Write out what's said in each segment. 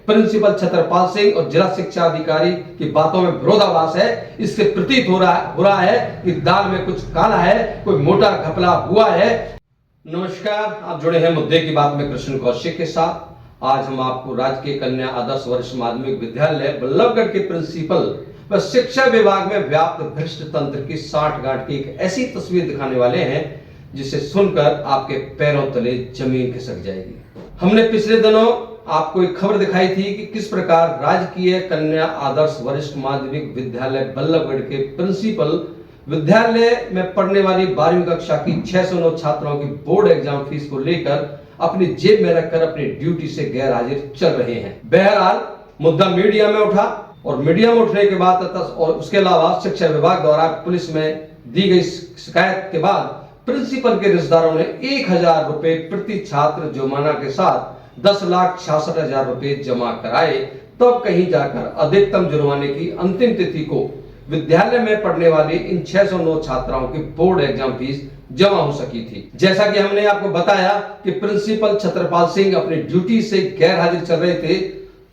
Principal Chhatrapal Singh और जिला शिक्षा अधिकारी की बातों में विरोधाभास है। इससे प्रतीत हो रहा है कि दाल में कुछ काला है, कोई मोटा घपला हुआ है। नमस्कार, आप जुड़े हैं मुद्दे की बात में कृष्ण कौशिक के साथ। आज हम आपको राजकीय कन्या आदर्श वरिष्ठ माध्यमिक विद्यालय बल्लभगढ़ के प्रिंसिपल व शिक्षा विभाग में व्याप्त भ्रष्ट तंत्र की 60 गांठ की एक ऐसी तस्वीर दिखाने वाले हैं जिसे सुनकर आपके पैरों तले जमीन खिसक जाएगी। हमने पिछले दिनों आपको एक खबर दिखाई थी कि किस प्रकार राजकीय कन्या आदर्श वरिष्ठ माध्यमिक विद्यालय बल्लभगढ़ के प्रिंसिपल विद्यालय में पढ़ने वाली 12वीं कक्षा की 609 छात्राओं की बोर्ड एग्जाम फीस को लेकर अपनी जेब में रखकर अपनी ड्यूटी से गैर हाजिर चल रहे हैं। बहरहाल मुद्दा मीडिया में उठा और मीडिया में उठने के बाद और उसके अलावा शिक्षा विभाग द्वारा पुलिस में दी गई शिकायत के बाद प्रिंसिपल के रिश्तेदारों ने 1000 रुपए प्रति छात्र जुर्माना के साथ 10,66,000 रुपए जमा कराए। तब कहीं जाकर अधिकतम जुर्माने की अंतिम तिथि को विद्यालय में पढ़ने वाली इन 609 छात्राओं की बोर्ड एग्जाम फीस जमा हो सकी थी। जैसा कि हमने आपको बताया कि प्रिंसिपल छत्रपाल सिंह अपनी ड्यूटी से गैर हाजिर चल रहे थे,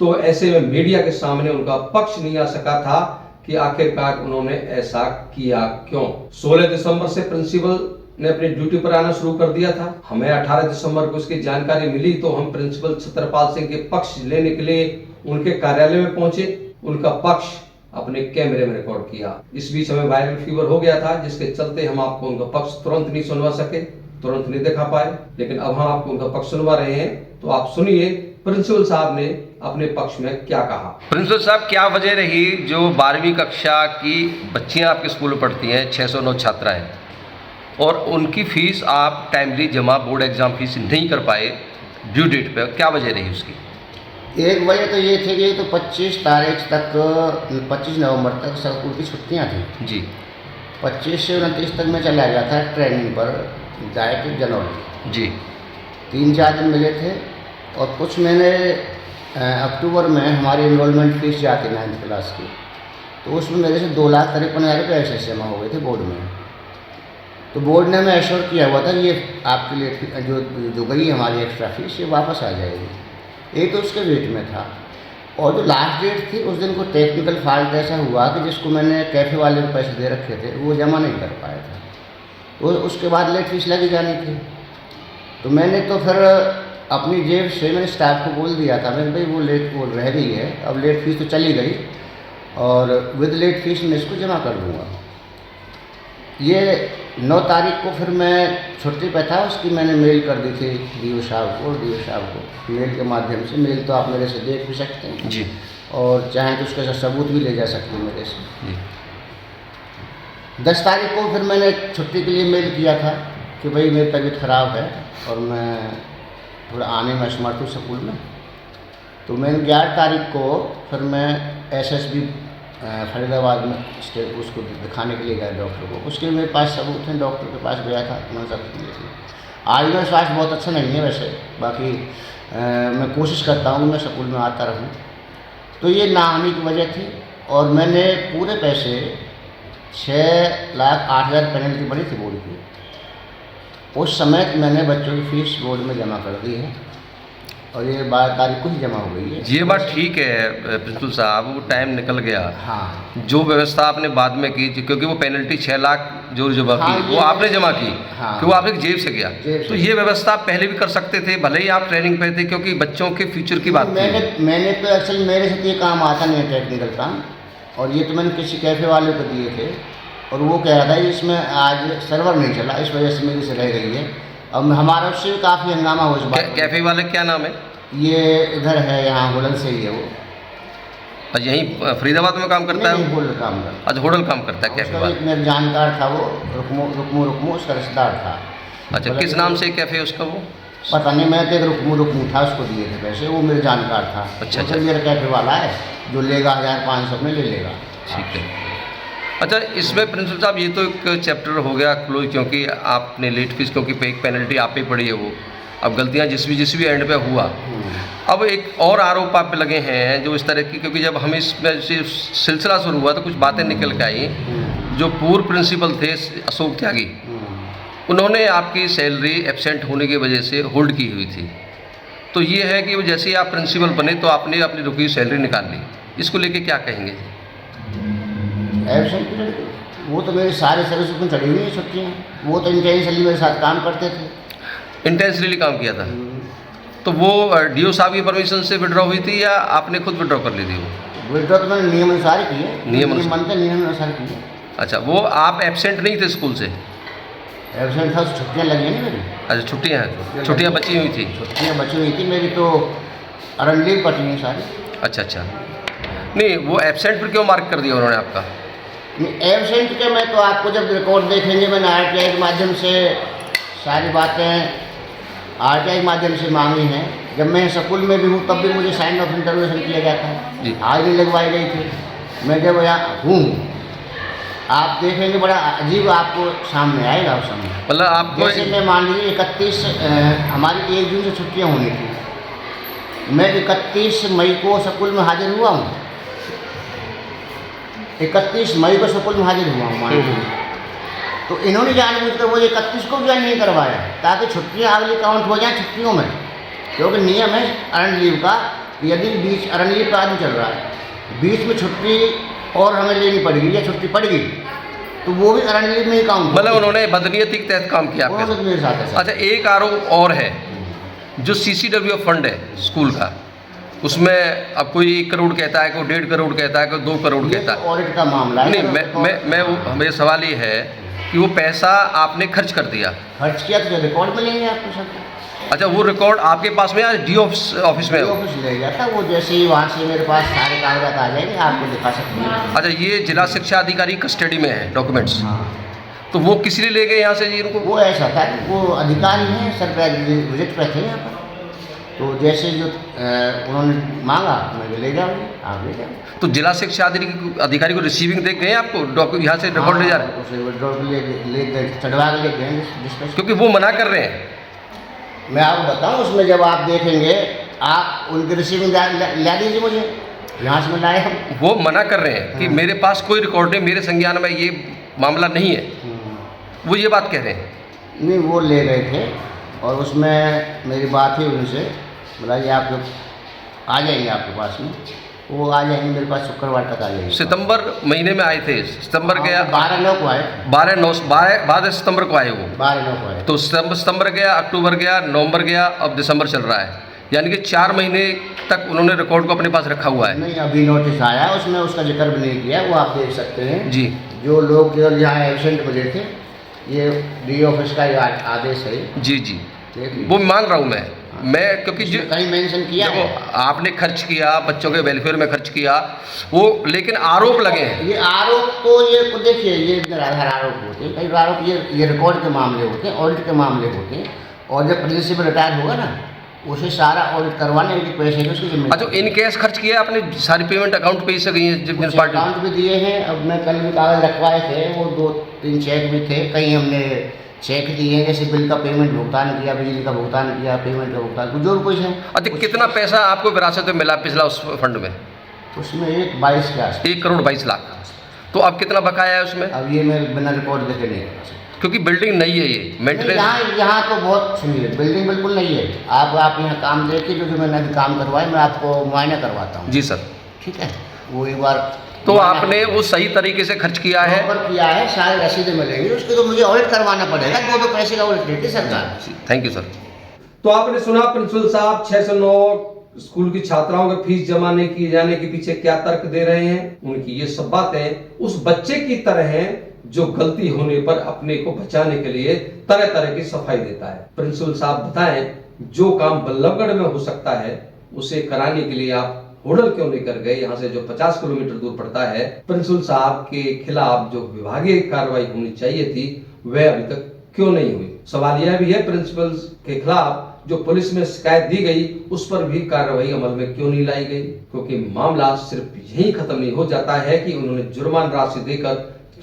तो ऐसे में मीडिया के सामने उनका पक्ष नहीं आ सका था कि आखिरकार उन्होंने ऐसा किया क्यों। 16 दिसंबर से प्रिंसिपल ने अपनी ड्यूटी पर आना शुरू कर दिया था। हमें 18 दिसंबर को उसकी जानकारी मिली तो हम प्रिंसिपल छत्रपाल सिंह के पक्ष लेने के लिए उनके कार्यालय में पहुंचे। उनका पक्ष अपने कैमरे में रिकॉर्ड किया। इस बीच हमें वायरल फीवर हो गया था, जिसके चलते हम आपको उनका पक्ष तुरंत नहीं सुनवा सके, तुरंत नहीं दिखा पाए। लेकिन अब हम आपको उनका पक्ष सुनवा रहे हैं, तो आप सुनिए प्रिंसिपल साहब ने अपने पक्ष में क्या कहा। प्रिंसिपल साहब, क्या वजह रही जो 12वीं कक्षा की बच्चियां आपके स्कूल में पढ़ती हैं, 609 छात्राएं, और उनकी फीस आप टाइमली जमा बोर्ड एग्जाम फीस नहीं कर पाए ड्यू डेट पे, क्या वजह रही उसकी? एक वजह तो ये थी कि तो 25 तारीख तक 25 नवंबर तक स्कूल की छुट्टियां थी जी। 25 से 29 तक मैं चला गया था ट्रेनिंग पर डायरेक्ट जनवरी जी। 3-4 दिन मिले थे और कुछ महीने अक्टूबर में हमारी इनरोलमेंट फीस जाती 9th क्लास की, तो उसमें मेरे से 2,53,000 रुपये ऐसे जमा हो गए थे बोर्ड में। तो बोर्ड ने हमें एश्योर किया हुआ था ये आपके लिए जो गई हमारी एक्स्ट्रा फीस ये वापस आ जाएगी। ये तो उसके रेट में था। और जो लास्ट डेट थी उस दिन को टेक्निकल फॉल्ट ऐसा हुआ कि जिसको मैंने कैफ़े वाले को पैसे दे रखे थे वो जमा नहीं कर पाया था, तो उसके बाद लेट फीस लगी जानी थी। तो मैंने तो फिर अपनी जेब से मैंने स्टाफ को बोल दिया था, मैंने भाई वो लेट वो रह गई है, अब लेट फीस तो चली गई और विद लेट फीस मैं इसको जमा कर दूँगा। ये 9 तारीख को फिर मैं छुट्टी पे था, उसकी मैंने मेल कर दी थी डीओ साहब को मेल के माध्यम से। मेल तो आप मेरे से देख भी सकते हैं जी, और चाहें तो उसका सबूत भी ले जा सकते हैं मेरे से जी। 10 तारीख को फिर मैंने छुट्टी के लिए मेल किया था कि भाई मेरी तबीयत ख़राब है और मैं थोड़ा आने में असमर्थ हूँ स्कूल में। तो मैंने 11 तारीख को फिर मैं SSB फरीदाबाद में उसको दिखाने के लिए गया डॉक्टर को। उसके मेरे पास सबूत हैं, डॉक्टर के पास गया था, मैं सब थी। आज मेरा स्वास्थ्य बहुत अच्छा नहीं है वैसे, बाकी मैं कोशिश करता हूँ कि मैं स्कूल में आता रहूँ। तो ये ना आने की वजह थी और मैंने पूरे पैसे 6,08,000 पेनल्टी बड़ी थी बोर्ड की, उस समय मैंने बच्चों की फीस बोर्ड में जमा कर दी है और ये 12 तारीख को ही जमा हो गई है। ये बात ठीक है प्रिंसिपल साहब, वो टाइम निकल गया। हाँ, जो व्यवस्था आपने बाद में की, क्योंकि वो पेनल्टी 6 लाख जो जमा हाँ, की वो आपने जमा की, हाँ, कि वो आपकी जेब से गया। तो ये व्यवस्था आप पहले भी कर सकते थे, भले ही आप ट्रेनिंग पे थे, क्योंकि बच्चों के फ्यूचर की बात मैंने तो एक्चुअली मेरे से ये काम आता नहीं है टेक्निकल काम, और ये तो मैंने किसी कैफ़े वाले को दिए थे और वो कह रहा था इसमें आज सर्वर नहीं चला, इस वजह से मेरी से रह गई है। अब हमारा उससे भी काफ़ी हंगामा हो इस बात। कैफ़े वाले क्या नाम है? ये इधर है, यहाँ होटल से ही है वो। अच्छा, यहीं फरीदाबाद में काम करता है? होटल काम करता है। अच्छा, होटल काम करता है कैफ़े वाला। मेरा जानकार था वो, रुकमू उसका रिश्तेदार था। अच्छा, किस नाम से कैफ़े उसका? वो पता नहीं, मैं तो एक रुकमू था, उसको दिए थे पैसे, वो मेरे जानकार था। अच्छा, मेरा कैफ़े वाला है, जो लेगा 1,500 में ले लेगा। ठीक है। अच्छा, इसमें प्रिंसिपल साहब ये तो एक चैप्टर हो गया क्लोज, क्योंकि आपने लेट फीस, क्योंकि एक पेनल्टी आप पे पड़ी है वो, अब गलतियां जिस भी एंड पे हुआ। अब एक और आरोप आप पे लगे हैं जो इस तरह की, क्योंकि जब हम इसमें सिलसिला शुरू हुआ तो कुछ बातें निकल के आई। जो पूर्व प्रिंसिपल थे अशोक त्यागी, उन्होंने आपकी सैलरी एब्सेंट होने की वजह से होल्ड की हुई थी, तो ये है कि जैसे ही आप प्रिंसिपल बने तो आपने अपनी रुकी सैलरी निकाल ली, इसको लेके क्या कहेंगे? एब्सेंट पीरियड वो तो मेरे सारे सर्विस में चढ़ी हुई है छुट्टियाँ, वो तो इंटेंशनली मेरे साथ काम करते थे। इंटेंसली काम किया था, तो वो डीओ साहब की परमिशन से विड्रॉ हुई थी या आपने खुद विड्रॉ कर ली थी? वो विड्रॉ तो मैंने नियम अनुसार की है, नियम बनते नियम अनुसार की है। अच्छा, वो आप एब्सेंट नहीं थे स्कूल से? एब्सेंट था, छुट्टियाँ लगी हैं ना मेरी। अच्छा, छुट्टियाँ बची हुई थी? छुट्टियाँ बची हुई थी मेरी, तो अर्न लीव कटी हैं सारी। अच्छा अच्छा, नहीं वो एब्सेंट पर क्यों मार्क कर दिया उन्होंने आपका? एब्सेंट के मैं तो आपको जब रिकॉर्ड देखेंगे, मैंने RTI के माध्यम से सारी बातें RTI के माध्यम से मांगी हैं। जब मैं स्कूल में भी हूँ तब भी मुझे साइन ऑफ इंटरवेंशन किया गया था, आज भी लगवाई गई थी। मैं जब यहाँ हूँ, आप देखेंगे बड़ा अजीब आपको सामने आएगा उस समय। मतलब आपको जैसे मैं मान लीजिए 31 हमारी 1 जून से छुट्टियाँ होनी थी, मैं 31 मई को स्कूल में हाजिर हुआ हूँ, 31 मई को स्कूल में हाजिर हुआ हूँ मान लीजिए। तो इन्होंने जानबूझकर मुझे 31 को ज्वाइन नहीं करवाया ताकि छुट्टियाँ अगली काउंट हो जाएँ छुट्टियों में, क्योंकि नियम है अर्न लीव का। यदि बीच अर्न लीव का आदमी चल रहा है, बीच में छुट्टी और हमें लेनी पड़ेगी या छुट्टी पड़ गई, तो वो भी अर्न लीव में ही काउंट। मतलब उन्होंने बदनीयती के तहत काम किया आपके मेरे साथ। अच्छा, एक आरोप और है, जो CCWF फंड है स्कूल का, उसमें अब कोई 1 करोड़ कहता है, कोई 1.5 करोड़ कहता है, कोई 2 करोड़ कहता है। ऑडिट का मामला है। नहीं, मेरा सवाल ये है कि वो पैसा आपने खर्च कर दिया। खर्च किया तो रिकॉर्ड मिलेंगे आपको सब। अच्छा, वो रिकॉर्ड आपके पास में या DO ऑफिस में? ऑफिस ले गया था वो, जैसे ही वहाँ से मेरे पास सारे कागजात आ जाएंगे आपको दिखा सकते हैं। अच्छा, ये जिला शिक्षा अधिकारी कस्टडी में है डॉक्यूमेंट्स? तो वो किस लिए ले गए यहाँ से जी इनको? वो ऐसा था कि वो अधिकारी हैं, सरकारी विजिट पे थे यहाँ पर, तो जैसे जो उन्होंने मांगा मैं ले जाऊँगी, आप ले जाओ। तो जिला शिक्षा अधिकारी को रिसीविंग देख गए आपको, यहाँ से रिकॉर्ड ले जा रहे हैं? उसे विड्रॉ ले गए, चढ़वा के ले गए, क्योंकि वो मना कर रहे हैं। मैं आपको बताऊँ, उसमें जब आप देखेंगे, आप उनकी रिसीविंग ला दीजिए मुझे, यहाँ से मैं लाया हूँ। वो मना कर रहे हैं कि मेरे पास कोई रिकॉर्ड नहीं, मेरे संज्ञान में ये मामला नहीं है, वो ये बात कह रहे हैं। नहीं, वो ले गए थे और उसमें मेरी बात ही उनसे, बोला ये आप लोग आ जाएंगे आपके पास में, वो आ जाएंगे मेरे पास शुक्रवार तक आ जाएंगे। सितंबर महीने में आए थे, सितंबर गया 12/9 को आए, 12 सितंबर को आए वो, 12/9 को आए। तो सितंबर गया, अक्टूबर गया, नवंबर गया, अब दिसंबर चल रहा है, यानी कि 4 महीने तक उन्होंने रिकॉर्ड को अपने पास रखा हुआ है। नहीं, अभी नोटिस आया, उसमें उसका जिक्र भी नहीं किया, वो आप देख सकते हैं जी। जो लोग केवल यहाँ एब्सेंट मिले थे, ये DO ऑफिस का आदेश है। जी जी, वो मान रहा हूँ मैं क्योंकि जो कहीं मेंशन किया है, आपने खर्च किया, बच्चों के वेलफेयर में खर्च किया, वो लेकिन आरोप लगे हैं। ये आरोप तो ये देखिए, ये निराधार आरोप होते हैं, कई आरोप ये रिकॉर्ड के मामले होते हैं, ऑडिट के मामले होते हैं, और जब प्रिंसिपल रिटायर होगा ना, उसे सारा ऑडिट करवाने के पैसे की उसकी जिम्मेदारी। अच्छा, इन कैश खर्च किया आपने, सारी पेमेंट अकाउंट पे ही से गई है? जिस पार्टी अकाउंट भी दिए हैं, अब मैं कल भी कागज रखवाए थे, वो 2-3 चेक भी थे, कहीं हमने चेक दिए, जैसे बिल का पेमेंट भुगतान किया, बिजली का भुगतान किया, पेमेंट का भुगतान, जो भी कुछ है। अच्छा, कितना पैसा आपको विरासत में मिला पिछला उस फंड में? उसमें 1/22 के आस 1 करोड़ 22 लाख। तो अब कितना बकाया है उसमें? अब ये मैं बिना रिकॉर्ड देखे नहीं कर सकता, क्योंकि बिल्डिंग नहीं है, ये मेंटेनेंस यहाँ तो बहुत, सुनिए, बिल्डिंग बिल्कुल नहीं है। आप यहाँ काम देखिए, जो मैंने अभी काम करवाए, मैं आपको मुआयना करवाता हूँ। जी सर। ठीक है, वो एक बार तो आपने वो सही तरीके से खर्च किया है? किया है, सारी रसीदें मिलेंगी, उसके तो मुझे ऑडिट करवाना पड़ेगा, 2 पैसे का ऑडिट देती सरकार। Thank you sir. तो आपने सुना प्रिंसिपल साहब 609 स्कूल की छात्राओं के फीस जमा नहीं किए जाने के पीछे क्या तर्क दे रहे हैं। उनकी ये सब बातें उस बच्चे की तरह हैं जो गलती होने पर अपने को बचाने के लिए तरह तरह की सफाई देता है। प्रिंसिपल साहब बताएं, जो काम बल्लभगढ़ में हो सकता है उसे कराने के लिए आप होडल क्यों लेकर गए, यहाँ से जो 50 किलोमीटर दूर पड़ता है। प्रिंसिपल साहब के खिलाफ जो विभागीय कार्रवाई होनी चाहिए थी वह अभी तक क्यों नहीं हुई। सवाल यह भी है, प्रिंसिपल के खिलाफ जो पुलिस में शिकायत दी गई उस पर भी कार्रवाई अमल में क्यों नहीं लाई गई, क्योंकि मामला सिर्फ यही खत्म नहीं हो जाता है कि उन्होंने जुर्माना राशि देकर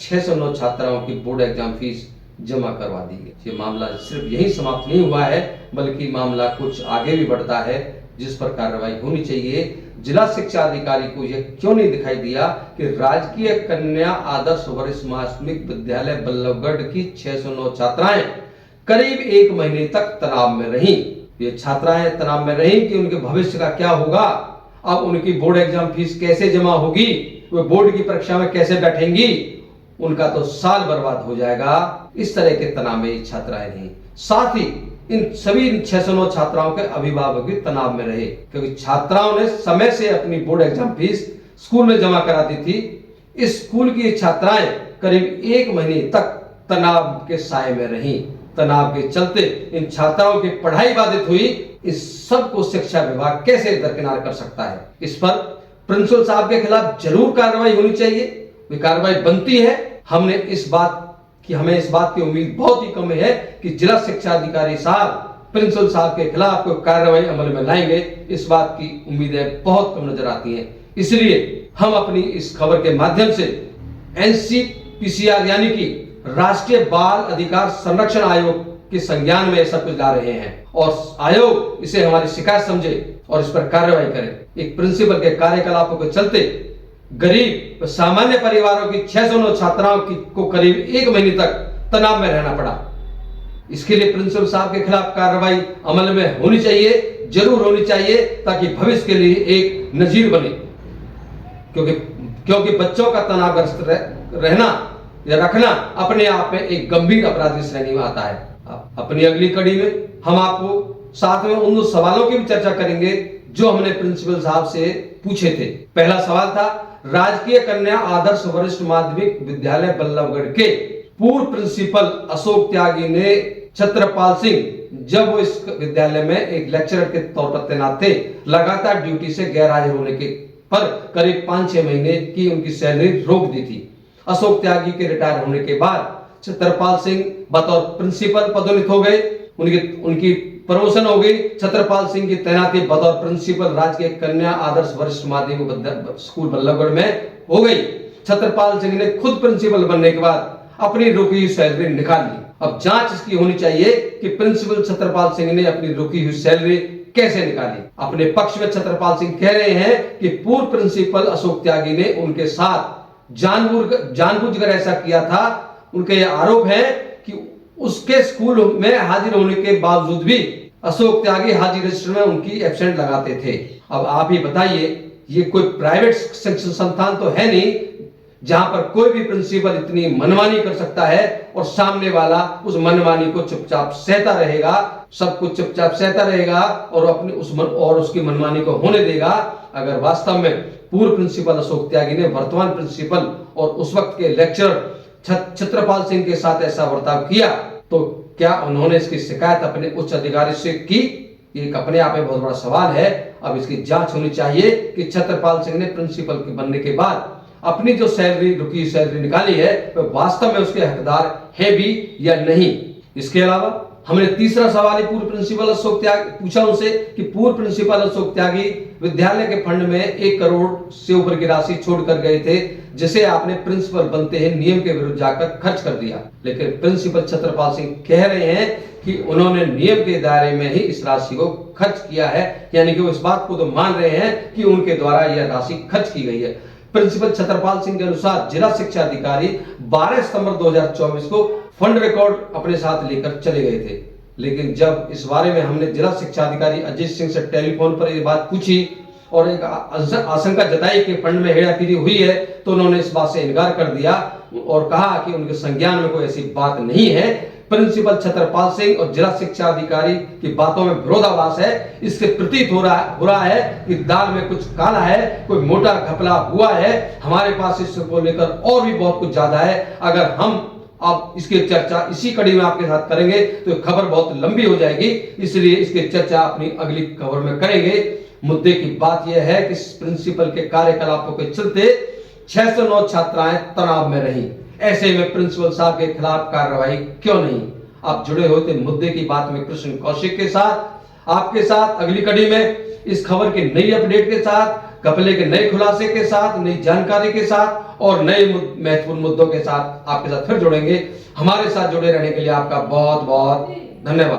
609 छात्राओं की बोर्ड एग्जाम फीस जमा करवा दी है। ये मामला सिर्फ यही समाप्त नहीं हुआ है, बल्कि मामला कुछ आगे भी बढ़ता है, जिस पर कार्रवाई होनी चाहिए। जिला शिक्षा अधिकारी को यह क्यों नहीं दिखाई दिया कि राजकीय कन्या आदर्श वरिष्ठ माध्यमिक विद्यालय बल्लभगढ़ की 609 छात्राएं करीब 1 महीने तक तनाव में रहीं। ये छात्राएं तनाव में रही कि उनके भविष्य का क्या होगा, अब उनकी बोर्ड एग्जाम फीस कैसे जमा होगी, वे बोर्ड की परीक्षा में कैसे बैठेंगी, उनका तो साल बर्बाद हो जाएगा। इस तरह के तनाव में ये छात्राएं रही। साथ ही इन सभी 609 छात्राओं के अभिभावक भी तनाव में रहे, क्योंकि छात्राओं ने समय से अपनी बोर्ड एग्जाम फीस स्कूल में जमा करा दी थी। इस स्कूल की छात्राएं करीब 1 महीने तक तनाव के साए में रहीं। तनाव के चलते इन छात्राओं की पढ़ाई बाधित हुई। इस सब को शिक्षा विभाग कैसे दरकिनार कर सकता है? इस पर प्रिंसिपल साहब के खिलाफ जरूर कार्रवाई होनी चाहिए। वे कार्रवाई बनती है। हमें इस बात की उम्मीद बहुत ही कम है कि जिला शिक्षा अधिकारी साहब प्रिंसिपल साहब के खिलाफ कोई कार्रवाई अमल में लाएंगे। इस बात की उम्मीदें बहुत कम नजर आती हैं। इसलिए हम अपनी इस खबर के माध्यम से NCPCR यानी कि राष्ट्रीय बाल अधिकार संरक्षण आयोग के संज्ञान में सब कुछ ला रहे हैं और आयोग इसे हमारी शिकायत समझे और इस पर कार्रवाई करे। एक प्रिंसिपल के कार्यकलापों के चलते गरीब सामान्य परिवारों की 609 छात्राओं को करीब 1 महीने तक तनाव में रहना पड़ा। इसके लिए प्रिंसिपल साहब के खिलाफ कार्रवाई अमल में होनी चाहिए, जरूर होनी चाहिए, ताकि भविष्य के लिए एक नजीर बने। क्योंकि बच्चों का तनावग्रस्त रहना या रखना अपने आप में एक गंभीर अपराध की श्रेणी में आता है। अपनी अगली कड़ी में हम आपको साथ में उन सवालों की भी चर्चा करेंगे जो हमने प्रिंसिपल साहब से पूछे थे। पहला सवाल था, राजकीय कन्या आदर्श वरिष्ठ माध्यमिक विद्यालय बल्लभगढ़ के पूर्व प्रिंसिपल अशोक त्यागी ने छत्रपाल सिंह, जब वो इस विद्यालय में एक लेक्चरर के तौर पर तैनात थे, लगातार ड्यूटी से गैर हाजिर होने के पर करीब 5-6 महीने की उनकी सैलरी रोक दी थी। अशोक त्यागी के रिटायर होने के बाद छत्रपाल सिंह बतौर प्रिंसिपल पदोन्नत हो गए। उनकी प्रमोशन हो गई। छत्रपाल सिंह की तैनाती बतौर प्रिंसिपल राजकीय कन्या आदर्श वरिष्ठ माध्यमिक स्कूल बल्लभगढ़ में हो गई। छत्रपाल सिंह ने खुद प्रिंसिपल बनने के बाद अपनी रुकी हुई सैलरी निकाल ली। अब जांच इसकी होनी चाहिए कि प्रिंसिपल छत्रपाल सिंह ने अपनी रुकी हुई सैलरी कैसे निकाली। अपने पक्ष में छत्रपाल सिंह कह रहे हैं कि पूर्व प्रिंसिपल अशोक त्यागी ने उनके साथ जानबूझकर ऐसा किया था। उनके ये आरोप है कि उसके स्कूल में हाजिर होने के बावजूद भी अशोक त्यागी हाजिर रजिस्टर में उनकी एब्सेंट लगाते थे। अब आप ही बताइए, ये कोई प्राइवेट शिक्षण संस्थान तो है नहीं जहां पर कोई भी प्रिंसिपल इतनी मनमानी कर सकता है और सामने वाला उस मनमानी को चुपचाप सहता रहेगा, सब कुछ चुपचाप सहता रहेगा और उसकी मनमानी को होने देगा। अगर वास्तव में पूर्व प्रिंसिपल अशोक त्यागी ने वर्तमान प्रिंसिपल और उस वक्त के लेक्चरर छत्रपाल सिंह के साथ ऐसा बर्ताव किया, तो क्या उन्होंने इसकी शिकायत अपने उच्च अधिकारी से की? ये अपने आप में बहुत बड़ा सवाल है। अब इसकी जांच होनी चाहिए कि छत्रपाल सिंह ने प्रिंसिपल के बनने के बाद अपनी जो रुकी सैलरी निकाली है वह वास्तव में उसके हकदार है भी या नहीं। इसके अलावा हमने तीसरा सवाल पूर्व प्रिंसिपल अशोक त्यागी पूछा उनसे कि पूर्व प्रिंसिपल अशोक त्यागी विद्यालय के फंड में 1 करोड़ से ऊपर की राशि छोड़कर गए थे, जिसे आपने प्रिंसिपल बनते हैं नियम के विरुद्ध जाकर खर्च कर दिया। लेकिन प्रिंसिपल छत्रपाल सिंह कह रहे हैं कि उन्होंने नियम के दायरे में ही इस राशि को खर्च किया है, यानी कि वो इस बात को तो मान रहे हैं कि उनके द्वारा यह राशि खर्च की गई है। प्रिंसिपल छत्रपाल सिंह के अनुसार जिला शिक्षा अधिकारी 12 सितंबर 2024 को फंड रिकॉर्ड अपने साथ लेकर चले गए थे। लेकिन जब इस बारे में हमने जिला शिक्षा अधिकारी अजीत सिंह से टेलीफोन पर ये बात पूछी और एक आशंका जताई कि फंड में हेराफेरी हुई है, तो उन्होंने इस बात से इनकार कर दिया और कहा कि उनके संज्ञान में कोई ऐसी बात नहीं है। प्रिंसिपल छत्रपाल सिंह और जिला शिक्षा अधिकारी की बातों में विरोधाभास है। इससे प्रतीत हो रहा है कि दाल में कुछ काला है, कोई मोटा घपला हुआ है। हमारे पास इसको लेकर और भी बहुत कुछ ज्यादा है। अगर हम अब इसकी चर्चा इसी कड़ी में आपके साथ करेंगे तो खबर बहुत लंबी हो जाएगी, इसलिए इसकी चर्चा अपनी अगली खबर में करेंगे। मुद्दे की बात यह है कि प्रिंसिपल के कार्यकलापों के चलते 609 छात्राएं तनाव में रहीं। ऐसे में प्रिंसिपल साहब के खिलाफ कार्रवाई क्यों नहीं? आप जुड़े होते मुद्दे की बात में कृष्ण कौशिक के साथ, आपके साथ अगली कड़ी में इस खबर की नई अपडेट के साथ, घपले के नए खुलासे के साथ, नई जानकारी के साथ और नए महत्वपूर्ण मुद्दों के साथ आपके साथ फिर जुड़ेंगे। हमारे साथ जुड़े रहने के लिए आपका बहुत बहुत धन्यवाद।